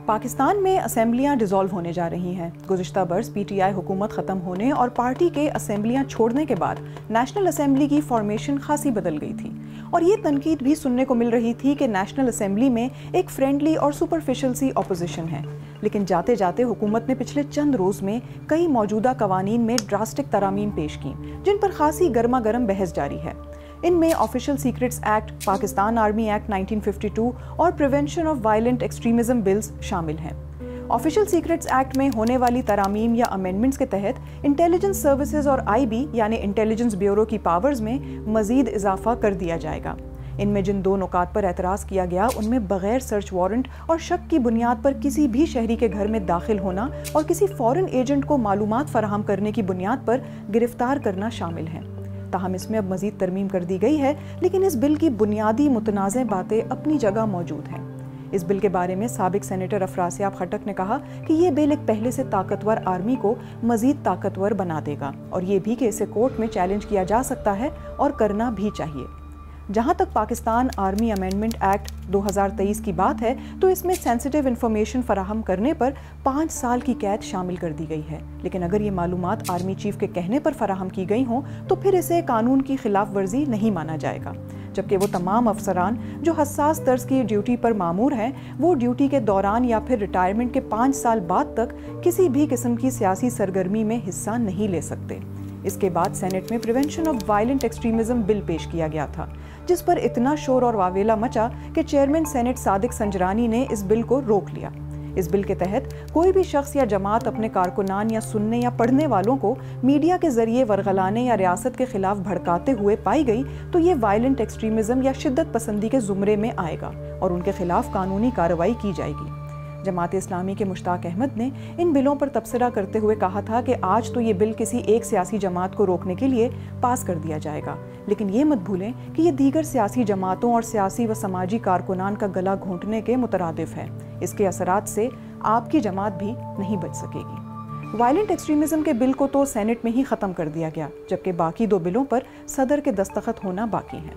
پاکستان میں اسمبلیاں ڈیزالو ہونے جا رہی ہیں۔ گزشتہ برس پی ٹی آئی حکومت ختم ہونے اور پارٹی کے اسمبلیاں چھوڑنے کے بعد نیشنل اسمبلی کی فارمیشن خاصی بدل گئی تھی، اور یہ تنقید بھی سننے کو مل رہی تھی کہ نیشنل اسمبلی میں ایک فرینڈلی اور سپرفیشل سی اپوزیشن ہے۔ لیکن جاتے جاتے حکومت نے پچھلے چند روز میں کئی موجودہ قوانین میں ڈراسٹک ترامیم پیش کی، جن پر خاصی گرما گرم بحث جاری ہے۔ ان میں official secrets act, Pakistan army act 1952 اور prevention of violent extremism bills شامل ہیں۔ آفیشل سیکرٹس ایکٹ میں ہونے والی ترامیم یا امینڈمنٹس کے تحت انٹیلیجنس سروسز اور آئی بی یعنی انٹیلیجنس بیورو کی پاورز میں مزید اضافہ کر دیا جائے گا۔ ان میں جن دو نکات پر اعتراض کیا گیا ان میں بغیر سرچ وارنٹ اور شک کی بنیاد پر کسی بھی شہری کے گھر میں داخل ہونا اور کسی فورن ایجنٹ کو معلومات فراہم کرنے کی بنیاد پر گرفتار کرنا شامل ہیں۔ تاہم اس میں اب مزید ترمیم کر دی گئی ہے، لیکن اس بل کی بنیادی متنازع باتیں اپنی جگہ موجود ہیں۔ اس بل کے بارے میں سابق سینیٹر افراسیاب خٹک نے کہا کہ یہ بل ایک پہلے سے طاقتور آرمی کو مزید طاقتور بنا دے گا، اور یہ بھی کہ اسے کورٹ میں چیلنج کیا جا سکتا ہے اور کرنا بھی چاہیے۔ جہاں تک پاکستان آرمی امینڈمنٹ ایکٹ 2023 کی بات ہے تو اس میں سینسٹیو انفارمیشن فراہم کرنے پر 5 سال کی قید شامل کر دی گئی ہے، لیکن اگر یہ معلومات آرمی چیف کے کہنے پر فراہم کی گئی ہوں تو پھر اسے قانون کی خلاف ورزی نہیں مانا جائے گا، جبکہ وہ تمام افسران جو حساس طرز کی ڈیوٹی پر مامور ہیں وہ ڈیوٹی کے دوران یا پھر ریٹائرمنٹ کے 5 سال بعد تک کسی بھی قسم کی سیاسی سرگرمی میں حصہ نہیں لے سکتے۔ اس کے بعد سینٹ میں پریونشن آف وائلنٹ ایکسٹریمزم بل پیش کیا گیا تھا، جس پر اتنا شور اور واویلا مچا کہ چیئرمین سینٹ صادق سنجرانی نے اس بل کو روک لیا۔ اس بل کے تحت کوئی بھی شخص یا جماعت اپنے کارکنان یا سننے یا پڑھنے والوں کو میڈیا کے ذریعے ورغلانے یا ریاست کے خلاف بھڑکاتے ہوئے پائی گئی تو یہ وائلنٹ ایکسٹریمزم یا شدت پسندی کے زمرے میں آئے گا اور ان کے خلاف قانونی کارروائی کی جائے گی۔ جماعت اسلامی کے مشتاق احمد نے ان بلوں پر تبصرہ کرتے ہوئے کہا تھا کہ آج تو یہ بل کسی ایک سیاسی جماعت کو روکنے کے لیے پاس کر دیا جائے گا، لیکن یہ مت بھولیں کہ یہ دیگر سیاسی جماعتوں اور سیاسی و سماجی کارکنان کا گلا گھونٹنے کے مترادف ہے۔ اس کے اثرات سے آپ کی جماعت بھی نہیں بچ سکے گی۔ وائلنٹ ایکسٹریمزم کے بل کو تو سینٹ میں ہی ختم کر دیا گیا، جبکہ باقی 2 بلوں پر صدر کے دستخط ہونا باقی ہیں۔